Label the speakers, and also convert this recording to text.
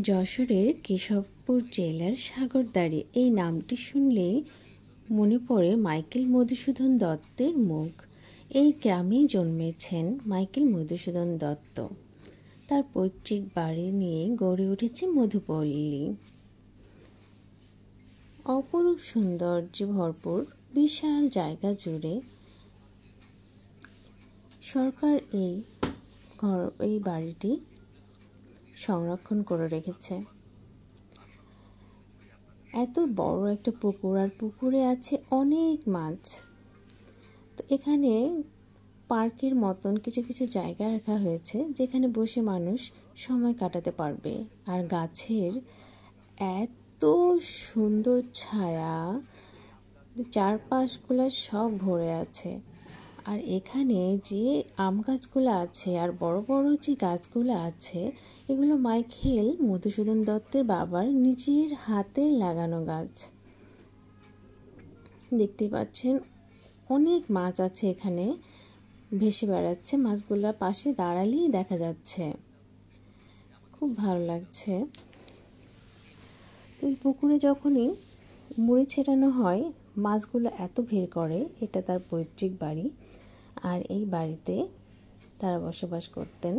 Speaker 1: যশোরের কেশবপুর জেলার সাগরদাঁড়ি এই নামটি শুনলেই মনে পড়ে মাইকেল মধুসূদন দত্তের মুখ। এই গ্রামেই জন্মেছেন মাইকেল মধুসূদন দত্ত। তার পৈতৃক বাড়ি নিয়ে গড়ে উঠেছে মধুপল্লী। অপরূপ সৌন্দর্যে ভরপুর বিশাল জায়গা জুড়ে সরকার এই বাড়িটি সংরক্ষণ করে রেখেছে। এত বড় একটা পুকুর, আর পুকুরে আছে অনেক মাছ। তো এখানে পার্কের মতন কিছু কিছু জায়গা রাখা হয়েছে যেখানে বসে মানুষ সময় কাটাতে পারবে। আর গাছের এত সুন্দর ছায়া, চারপাশগুলো সব ভরে আছে। আর এখানে যে আম গাছগুলো আছে আর বড় বড় যে গাছগুলো আছে, এগুলো মাইকেল মধুসূদন দত্তের বাবার নিজের হাতের লাগানো গাছ। দেখতে পাচ্ছেন অনেক মাছ আছে এখানে, ভেসে বেড়াচ্ছে। মাছগুলোর পাশে দাঁড়ালেই দেখা যাচ্ছে, খুব ভালো লাগছে। তো এই পুকুরে যখনই মুড়ি ছেটানো হয়, মাছগুলো এত ভিড় করে। এটা তার পৈতৃক বাড়ি, আর এই বাড়িতে তারা বসবাস করতেন।